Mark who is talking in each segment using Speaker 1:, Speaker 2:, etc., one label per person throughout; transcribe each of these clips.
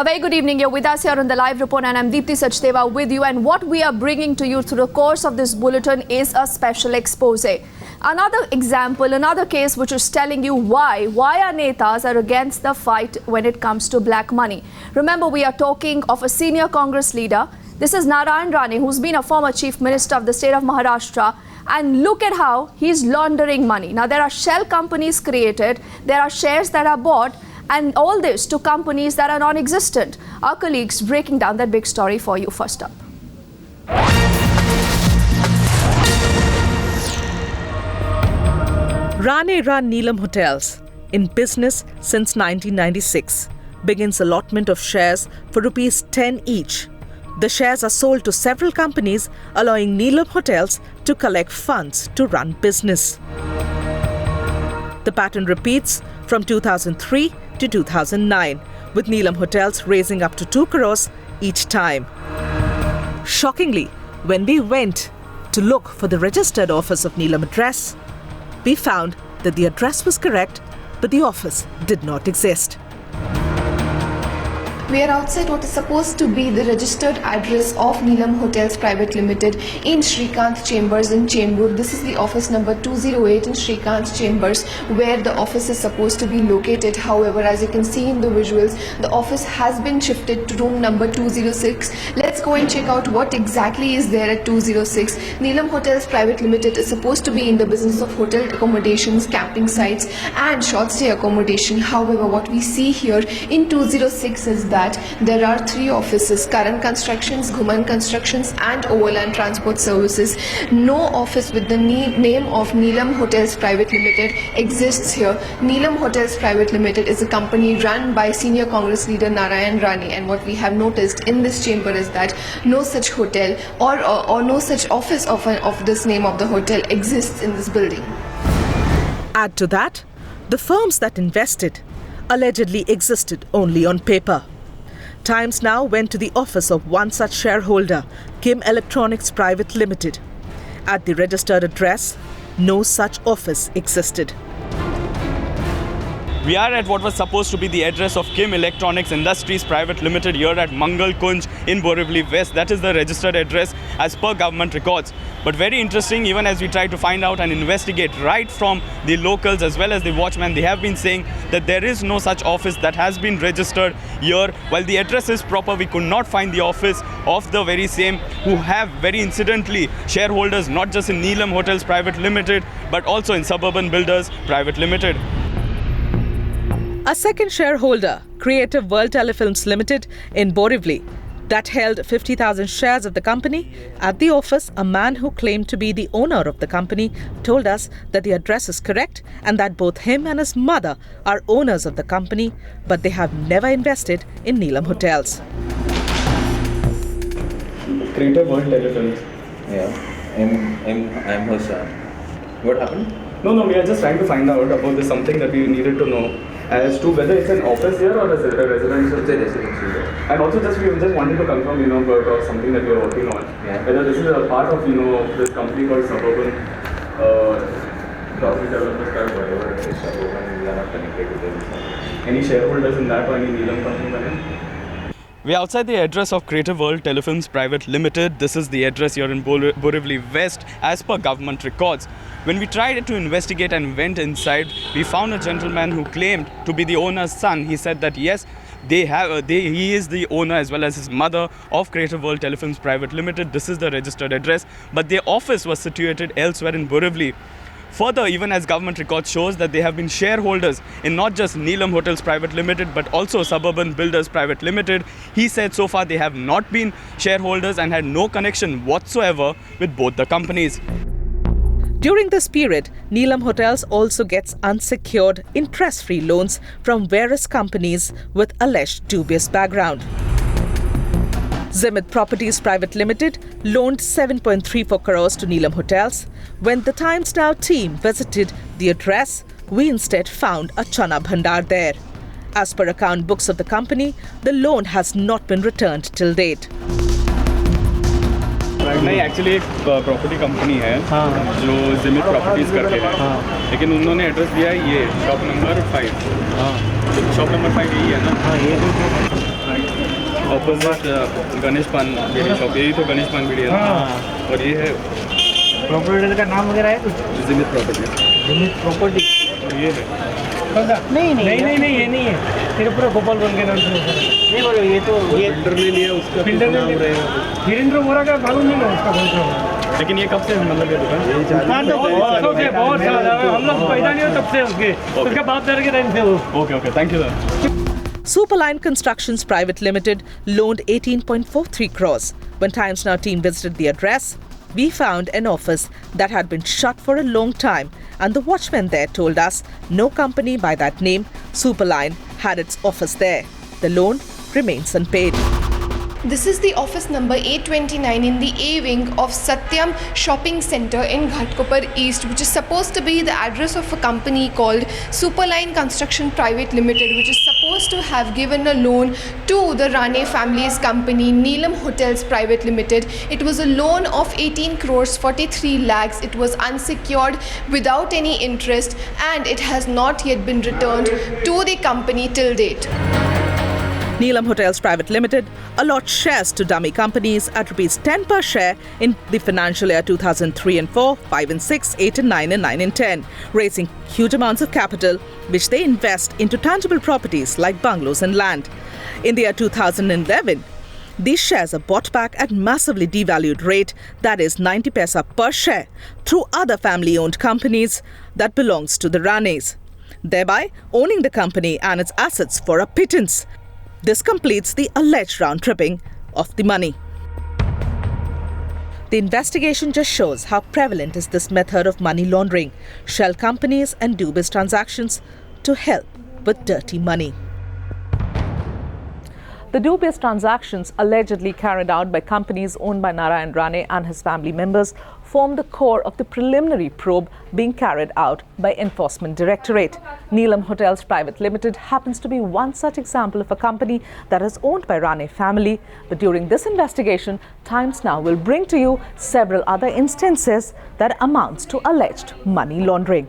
Speaker 1: A very good evening. You're with us here on the live report, and I'm Deepthi Sachdeva with you. And what we are bringing to you through the course of this bulletin is a special expose. Another example, another case which is telling you why our netas are against the fight when it comes to black money. Remember, we are talking of a senior Congress leader. This is Narayan Rane, who's been a former chief minister of the state of Maharashtra. And look at how he's laundering money. Now, there are shell companies created, there are shares that are bought, and all this to companies that are non-existent. Our colleagues breaking down that big story for you. First up.
Speaker 2: Rane run Neelam Hotels, in business since 1996, begins allotment of shares for rupees 10 each. The shares are sold to several companies, allowing Neelam Hotels to collect funds to run business. The pattern repeats from 2003 to 2009, with Neelam Hotels raising up to 2 crores each time. Shockingly, when we went to look for the registered office of Neelam address, we found that the address was correct, but the office did not exist.
Speaker 3: We are outside what is supposed to be the registered address of Neelam Hotels Private Limited in Shrikant Chambers in Chembur. This is the office number 208 in Shrikant Chambers, where the office is supposed to be located. However, as you can see in the visuals, the office has been shifted to room number 206. Let's go and check out what exactly is there at 206. Neelam Hotels Private Limited is supposed to be in the business of hotel accommodations, camping sites and short stay accommodation. However, what we see here in 206 is that there are 3 offices: Karan Constructions, Ghuman Constructions and Overland Transport Services. No office with the name of Neelam Hotels Private Limited exists here. Neelam Hotels Private Limited is a company run by senior Congress leader Narayan Rane, and what we have noticed in this chamber is that no such hotel or no such office of this name of the hotel exists in this building.
Speaker 2: Add to that, the firms that invested allegedly existed only on paper. Times now went to the office of one such shareholder, Kim Electronics Private Limited. At the registered address, no such office existed.
Speaker 4: We are at what was supposed to be the address of Kim Electronics Industries Private Limited here at Mangal Kunj in Borivali West. That is the registered address as per government records. But very interesting, even as we try to find out and investigate right from the locals as well as the watchman, they have been saying that there is no such office that has been registered here. While the address is proper, we could not find the office of the very same who have very incidentally shareholders not just in Neelam Hotels Private Limited but also in Suburban Builders Private Limited.
Speaker 2: A second shareholder, Creative World Telefilms Limited in Borivali, that held 50,000 shares of the company. At the office, a man who claimed to be the owner of the company told us that the address is correct and that both him and his mother are owners of the company, but they have never invested in Neelam Hotels.
Speaker 5: Creative World Telefilms.
Speaker 6: Yeah, I'm her son. What happened?
Speaker 5: No, we are just trying to find out about this, something that we needed to know as to whether it's an office here or a residential.
Speaker 6: It's a residential.
Speaker 5: And also we just wanted to confirm, about something that we are working on.
Speaker 6: Yeah.
Speaker 5: Whether this is a part of, this company called Suburban Property Developers Private.
Speaker 6: Whatever it is, Suburban, we are not connected to them.
Speaker 5: Any shareholders in that or any Neelam company?
Speaker 4: We are outside the address of Creative World Telefilms Private Limited. This is the address here in Borivali West as per government records. When we tried to investigate and went inside, we found a gentleman who claimed to be the owner's son. He said that yes, he is the owner as well as his mother of Creative World Telefilms Private Limited. This is the registered address, but their office was situated elsewhere in Borivali. Further, even as government records shows that they have been shareholders in not just Neelam Hotels Private Limited but also Suburban Builders Private Limited. He said so far they have not been shareholders and had no connection whatsoever with both the companies.
Speaker 2: During this period, Neelam Hotels also gets unsecured, interest-free loans from various companies with alleged dubious background. Zimit Properties Private Limited loaned 7.34 crores to Neelam Hotels. When the Times Now team visited the address, we instead found a Chana Bhandar there. As per account books of the company, the loan has not been returned till date.
Speaker 5: नहीं, actually एक property company है जो जिमित properties करके है, लेकिन उन्होंने address दिया है ये शॉप नंबर 5. शॉप नंबर 5 यही है ना? हाँ, ये ऑपोजिट गणेश पान बीड़ी शॉप, यही तो गणेश पान बीड़ी है ना? और ये है
Speaker 7: प्रॉपर्टी का नाम वगैरह है कुछ?
Speaker 5: जिमित प्रॉपर्टी।
Speaker 7: जिमित प्रॉपर्टी
Speaker 5: ये है
Speaker 7: नहीं ये नहीं है, तेरे पूरा गोपाल बन के नाम से नहीं बोलो। ये तो ये
Speaker 5: बिल्डर ने लिया, उसका
Speaker 7: बिल्डर
Speaker 5: नाम
Speaker 7: ने
Speaker 5: रहेगा।
Speaker 7: वीरेंद्र वोरा का मालूम नहीं ना उसका कौन सा।
Speaker 5: लेकिन ये कब से मतलब ये दुकान?
Speaker 7: तो बहुत सारा हम लोग पैदा नहीं हो तब से उसके बाप दादा के टाइम से वो।
Speaker 5: Okay, thank you sir.
Speaker 2: Superline Constructions Private Limited loaned 18.43 crores. When Times Now team visited the address, we found an office that had been shut for a long time, and the watchman there told us no company by that name, Superline, had its office there. The loan remains unpaid.
Speaker 3: This is the office number 829 in the A wing of Satyam Shopping Center in Ghatkopar East, which is supposed to be the address of a company called Superline Construction Private Limited, which is supposed to have given a loan to the Rane family's company Neelam Hotels Private Limited. It was a loan of 18 crores 43 lakhs. It was unsecured without any interest, and it has not yet been returned to the company till date.
Speaker 2: Neelam Hotels Private Limited allots shares to dummy companies at rupees 10 per share in the financial year 2003 and 4, 5 and 6, 8 and 9 and 9 and 10, raising huge amounts of capital which they invest into tangible properties like bungalows and land. In the year 2011, these shares are bought back at massively devalued rate, that is 90 paisa per share, through other family-owned companies that belongs to the Ranes, thereby owning the company and its assets for a pittance. This completes the alleged round-tripping of the money. The investigation just shows how prevalent is this method of money laundering, shell companies and dubious transactions to help with dirty money. The dubious transactions allegedly carried out by companies owned by Narayan Rane and his family members form the core of the preliminary probe being carried out by Enforcement Directorate. Neelam Hotels Private Limited happens to be one such example of a company that is owned by Rane family. But during this investigation, Times Now will bring to you several other instances that amounts to alleged money laundering.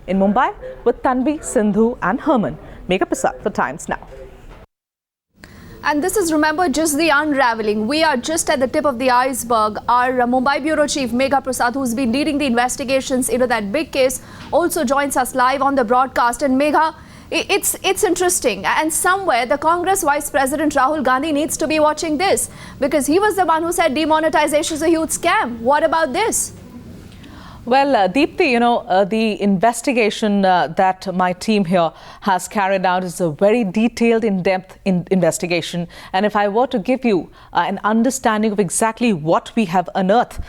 Speaker 2: In Mumbai, with Tanvi, Sindhu and Herman, Megha Prasad for Times Now.
Speaker 1: And this is, remember, just the unraveling. We are just at the tip of the iceberg. Our Mumbai Bureau Chief, Megha Prasad, who's been leading the investigations into that big case, also joins us live on the broadcast. And Megha, it's interesting. And somewhere the Congress Vice President Rahul Gandhi needs to be watching this, because he was the one who said demonetization is a huge scam. What about this?
Speaker 2: Well, Deepthi, the investigation that my team here has carried out is a very detailed, in-depth investigation. And if I were to give you an understanding of exactly what we have unearthed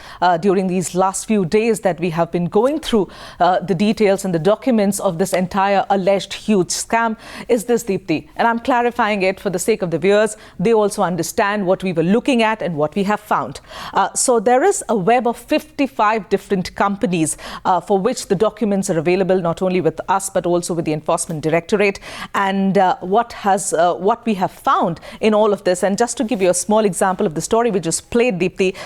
Speaker 2: during these last few days that we have been going through the details and the documents of this entire alleged huge scam, is this, Deepthi. And I'm clarifying it for the sake of the viewers. They also understand what we were looking at and what we have found. So there is a web of 55 different companies for which the documents are available not only with us but also with the Enforcement Directorate. And what we have found in all of this, and just to give you a small example of the story we just played, Deepthi,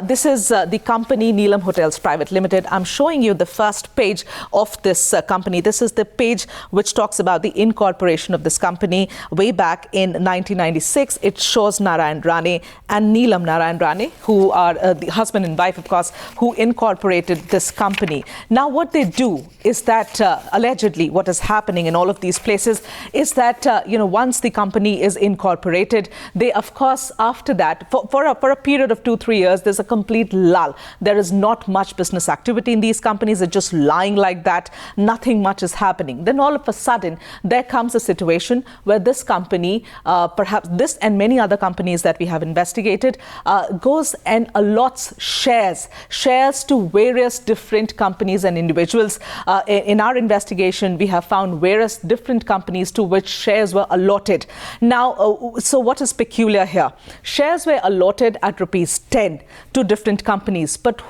Speaker 2: this is the company Neelam Hotels Private Limited. I'm showing you the first page of this company. This is the page which talks about the incorporation of this company way back in 1996. It shows Narayan Rane and Neelam Narayan Rane, who are the husband and wife, of course, who incorporated this company. Now, what they do is that allegedly what is happening in all of these places is that, once the company is incorporated, they, of course, after that, for a period of 2-3 years, there's a complete lull. There is not much business activity in these companies. They're just lying like that. Nothing much is happening. Then all of a sudden, there comes a situation where this company, perhaps this and many other companies that we have investigated, goes and allots shares to various different companies and individuals. In our investigation, we have found various different companies to which shares were allotted. Now, so what is peculiar here? Shares were allotted at rupees 10 to different companies. But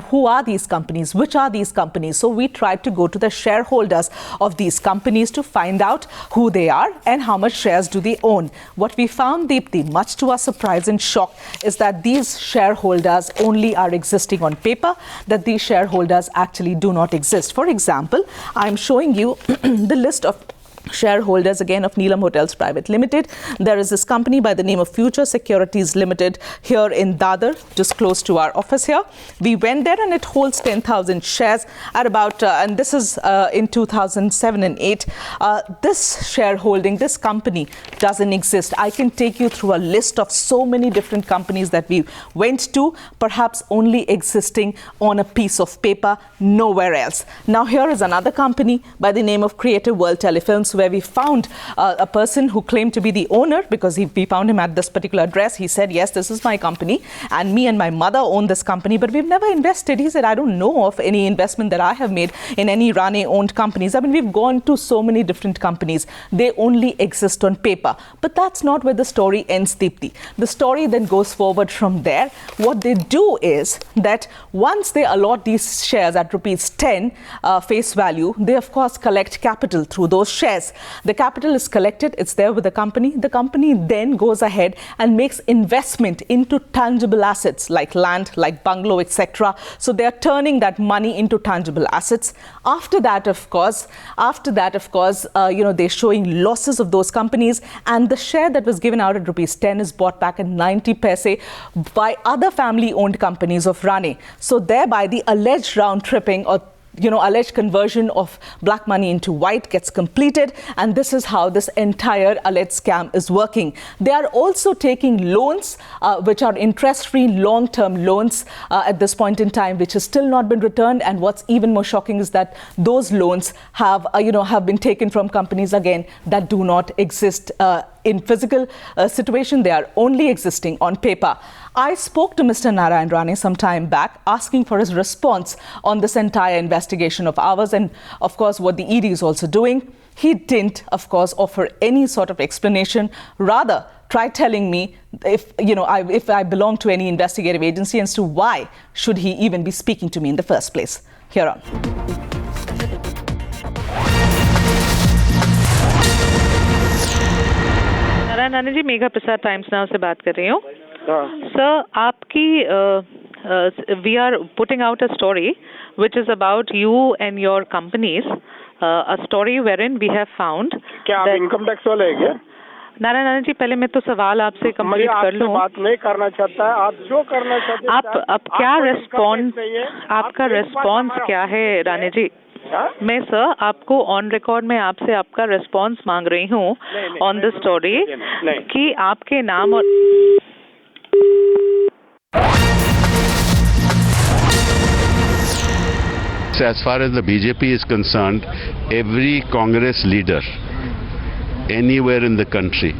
Speaker 2: who are these companies? Which are these companies? So we tried to go to the shareholders of these companies to find out who they are and how much shares do they own. What we found, Deepthi, much to our surprise and shock, is that these shareholders only are existing on paper, that these shareholders actually do not exist. For example, I'm showing you the list of shareholders again of Neelam Hotels Private Limited. There is this company by the name of Future Securities Limited here in Dadar, just close to our office here. We went there and it holds 10,000 shares at about, and this is in 2007 and 8. This shareholding, this company doesn't exist. I can take you through a list of so many different companies that we went to, perhaps only existing on a piece of paper, nowhere else. Now here is another company by the name of Creative World Telefilms, where we found a person who claimed to be the owner, because we found him at this particular address. He said, yes, this is my company and me and my mother own this company, but we've never invested. He said, I don't know of any investment that I have made in any Rane owned companies. I mean, we've gone to so many different companies. They only exist on paper. But that's not where the story ends, Deepti. The story then goes forward from there. What they do is that once they allot these shares at rupees 10 face value, they of course collect capital through those shares. The capital is collected, it's there with the company. The company then goes ahead and makes investment into tangible assets like land, like bungalow, etc. So they are turning that money into tangible assets. After that, of course, they're showing losses of those companies, and the share that was given out at rupees 10 is bought back at 90 paise by other family-owned companies of Rane. So thereby the alleged round tripping or alleged conversion of black money into white gets completed, and this is how this entire alleged scam is working. They are also taking loans, which are interest-free long-term loans at this point in time, which has still not been returned. And what's even more shocking is that those loans have been taken from companies again that do not exist in physical situation. They are only existing on paper. I spoke to Mr. Narayan Rane some time back, asking for his response on this entire investigation of ours and, of course, what the ED is also doing. He didn't, of course, offer any sort of explanation. Rather, try telling me if I belong to any investigative agency as to why should he even be speaking to me in the first place. Here on.
Speaker 8: Narayan Rane ji, Megha Prasad Times Now से बात कर रही हूँ. Sir, आपकी we are putting out a story which is about you and your companies, a story wherein we have found.
Speaker 7: क्या आप income tax वाले हैं क्या?
Speaker 8: नारायण राणे जी, पहले मैं तो सवाल आपसे कंप्लीट कर लूँ.
Speaker 7: बात नहीं करना चाहता है, आप जो करना चाहते हैं.
Speaker 8: आप अब क्या रेस्पॉन्स, आपका रेस्पॉन्स क्या है राणे जी? मैं सर आपको ऑन रिकॉर्ड में आपसे आपका रेस्पॉन्स मांग रही हूँ ऑन द स्टोरी कि आपके नाम और
Speaker 9: as far as the BJP is concerned, every Congress leader anywhere in the country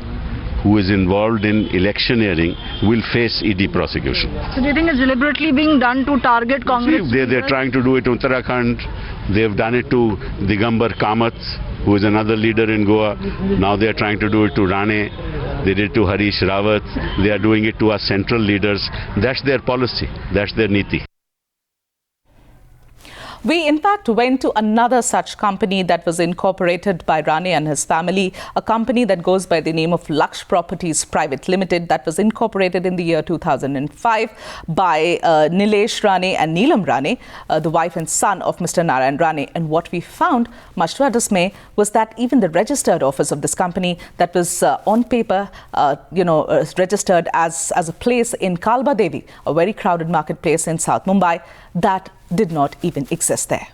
Speaker 9: who is involved in electioneering will face ED prosecution.
Speaker 10: So do you think it's deliberately being done to target Congress?
Speaker 9: They're trying to do it in Uttarakhand. They've done it to Digambar Kamath, who is another leader in Goa. Now they're trying to do it to Rane. They did it to Harish Rawat. They are doing it to our central leaders. That's their policy. That's their niti.
Speaker 2: We, in fact, went to another such company that was incorporated by Rane and his family, a company that goes by the name of Laksh Properties Private Limited, that was incorporated in the year 2005 by Nilesh Rane and Neelam Rane, the wife and son of Mr. Narayan Rane. And what we found, much to our dismay, was that even the registered office of this company that was on paper, registered as a place in Kalba Devi, a very crowded marketplace in South Mumbai, that did not even exist there.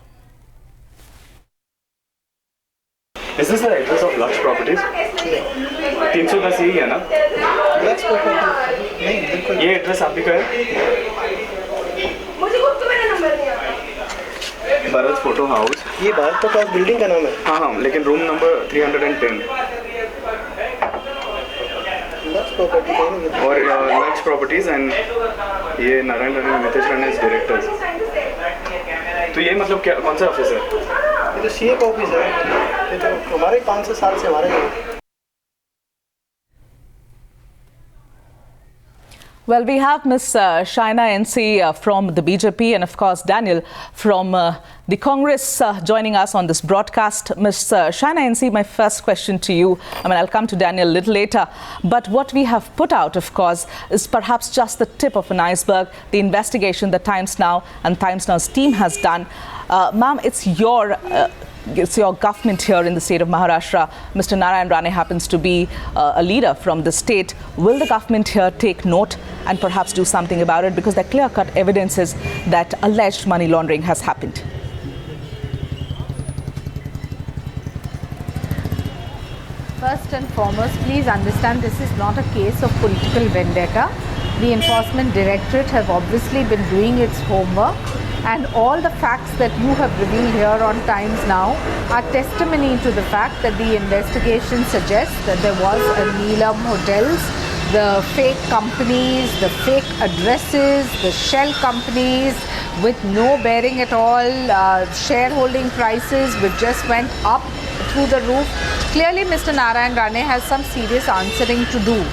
Speaker 4: Is this the address of Laksh Properties? 310 यही है ना? ये address आप ही का है? Bharat photo house.
Speaker 7: ये Bharat photo house building का नाम है.
Speaker 4: हाँ, लेकिन रूम नंबर 310 और लक्ष्य प्रॉपर्टीज एंड ये नारायण राणे नितेश राणे डायरेक्टर्स. तो ये मतलब क्या, कौन सा ऑफिस है?
Speaker 7: ये तो सीए का ऑफिस है. ये तो हमारे 5 साल से हमारे हैं.
Speaker 2: Well, we have Ms. Shaina NC from the BJP and, of course, Daniel from the Congress joining us on this broadcast. Ms. Shaina NC, my first question to you, I'll come to Daniel a little later, but what we have put out, of course, is perhaps just the tip of an iceberg, the investigation that Times Now and Times Now's team has done. Ma'am, it's your it's your government here in the state of Maharashtra. Mr. Narayan Rane happens to be a leader from the state. Will the government here take note and perhaps do something about it? Because there are clear-cut evidences that alleged money laundering has happened.
Speaker 11: First and foremost, please understand this is not a case of political vendetta. The Enforcement Directorate have obviously been doing its homework, and all the facts that you have revealed here on Times Now are testimony to the fact that the investigation suggests that there was a Neelam Hotels, the fake companies, the fake addresses, the shell companies with no bearing at all, shareholding prices which just went up through the roof. Clearly, Mr. Narayan Rane has some serious answering to do.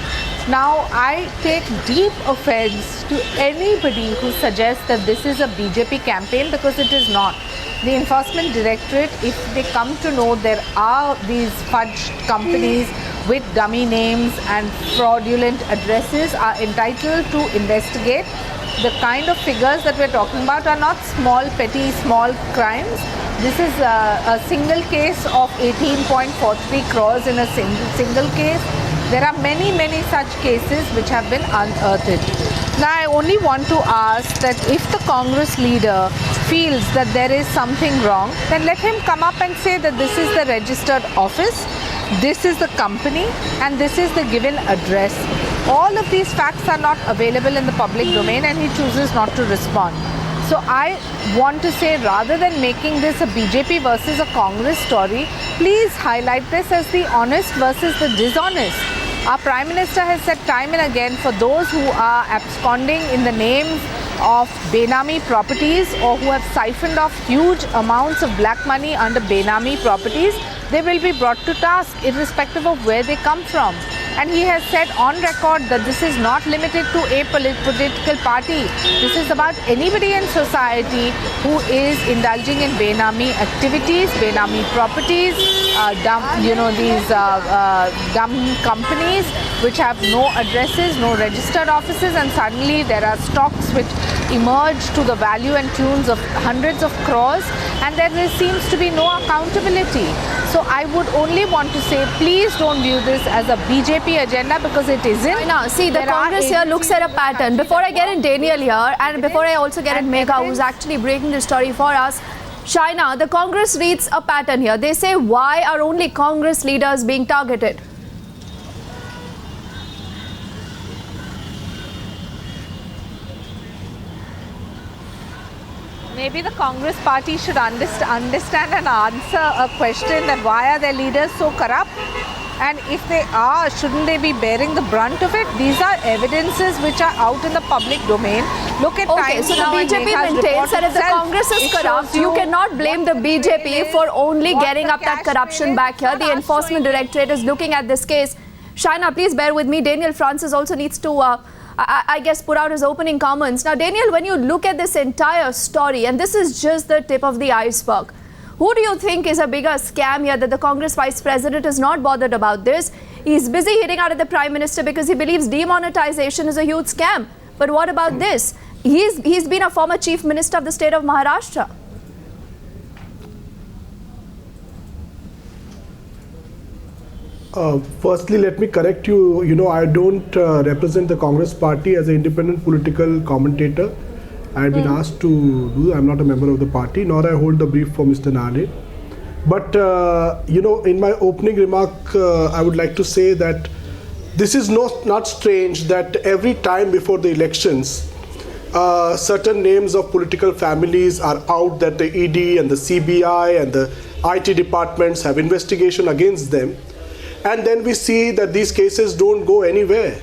Speaker 11: Now, I take deep offense to anybody who suggests that this is a BJP campaign, because it is not. The Enforcement Directorate, if they come to know there are these fudged companies with dummy names and fraudulent addresses, are entitled to investigate. The kind of figures that we're talking about are not small, petty, small crimes. This is a single case of 18.43 crores in a single case. There are many, many such cases which have been unearthed. Now, I only want to ask that if the Congress leader feels that there is something wrong, then let him come up and say that this is the registered office, this is the company, and this is the given address. All of these facts are not available in the public domain, and he chooses not to respond. So I want to say, rather than making this a BJP versus a Congress story, please highlight this as the honest versus the dishonest. Our Prime Minister has said time and again, for those who are absconding in the names of Benami properties or who have siphoned off huge amounts of black money under Benami properties, they will be brought to task irrespective of where they come from. And he has said on record that this is not limited to a political party. This is about anybody in society who is indulging in Benami activities, Benami properties, these dumb companies which have no addresses, no registered offices, and suddenly there are stocks which emerge to the value and tunes of hundreds of crores, and there seems to be no accountability. So I would only want to say, please don't view this as a BJP agenda, because it isn't.
Speaker 1: Now, see, the Congress here looks at a pattern. Before I get in Daniel here, and before I also get in Megha, who's actually breaking the story for us, Shaina, the Congress reads a pattern here. They say, why are only Congress leaders being targeted?
Speaker 11: Maybe the Congress party should understand and answer a question that why are their leaders so corrupt? And if they are, shouldn't they be bearing the brunt of it? These are evidences which are out in the public domain. Look at Times
Speaker 1: so the
Speaker 11: Now,
Speaker 1: BJP maintains that if the Congress is corrupt, you cannot blame the BJP for only getting up that corruption back here. The Enforcement Directorate is looking at this case. Shaina, please bear with me. Daniel Francis also needs to I guess put out his opening comments. Now, Daniel, when you look at this entire story, and this is just the tip of the iceberg, who do you think is a bigger scam here that the Congress Vice President is not bothered about this? He's busy hitting out at the Prime Minister because he believes demonetization is a huge scam. But what about this? He's been a former Chief Minister of the state of Maharashtra.
Speaker 12: Firstly, let me correct you. I don't represent the Congress party as an independent political commentator. I have been asked to do. I'm not a member of the party, nor I hold the brief for Mr. Rane. But, in my opening remark, I would like to say that this is not strange that every time before the elections, certain names of political families are out, that the ED and the CBI and the IT departments have investigation against them. And then we see that these cases don't go anywhere,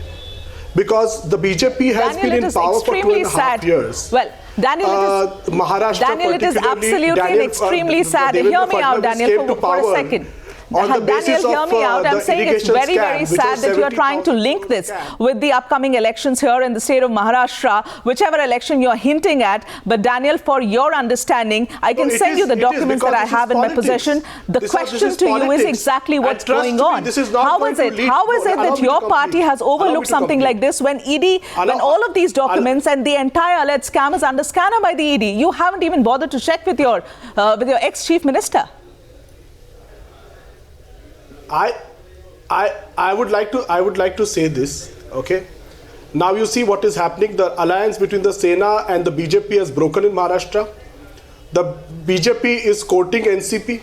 Speaker 12: because the BJP has been in power for 2.5 years.
Speaker 2: Well, Daniel, it is absolutely and extremely sad. Hear me out, Daniel, for a second. Daniel, hear me out. I'm saying it's very, very sad that you are trying to link this with the upcoming elections here in the state of Maharashtra, whichever election you're hinting at. But Daniel, for your understanding, I can send you the documents that I have in my possession. The question to you is exactly what's going on. How is it that your party has overlooked something like this when when all of these documents and the entire alleged scam is under scanner by the ED? You haven't even bothered to check with your ex-chief minister.
Speaker 12: I would like to say this. Okay. Now you see what is happening. The alliance between the Sena and the BJP has broken in Maharashtra. The BJP is courting NCP.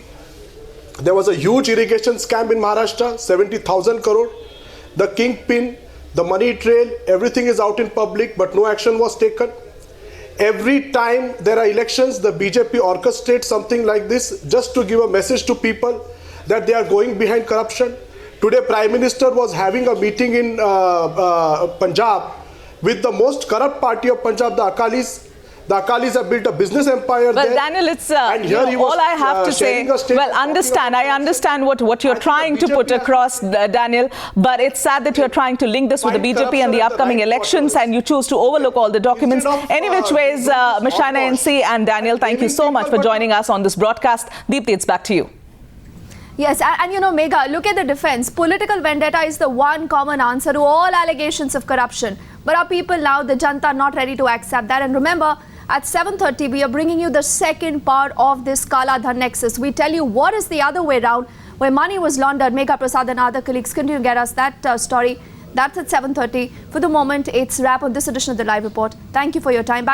Speaker 12: There was a huge irrigation scam in Maharashtra, 70,000 crore. The kingpin, the money trail, everything is out in public, but no action was taken. Every time there are elections, the BJP orchestrates something like this just to give a message to people that they are going behind corruption. Today, Prime Minister was having a meeting in Punjab with the most corrupt party of Punjab, the Akalis. The Akalis have built a business empire there.
Speaker 2: Well, Daniel, it's
Speaker 12: and here he was,
Speaker 2: all I have to say. Well, I understand what you're trying to put across, Daniel. But it's sad that you're trying to link this with the BJP and the upcoming elections, and you choose to overlook all the documents. Any which ways, Mashana NC and Daniel, thank you so much for joining us on this broadcast. Deepti, it's back to you.
Speaker 1: Yes, and you know, Megha, look at the defense. Political vendetta is the one common answer to all allegations of corruption. But our people now, the Janta, are not ready to accept that. And remember, at 7:30, we are bringing you the second part of this Kala Dhan nexus. We tell you what is the other way around, where money was laundered. Megha Prasad and other colleagues continue to get us that story. That's at 7:30. For the moment, it's wrap on this edition of the Live Report. Thank you for your time.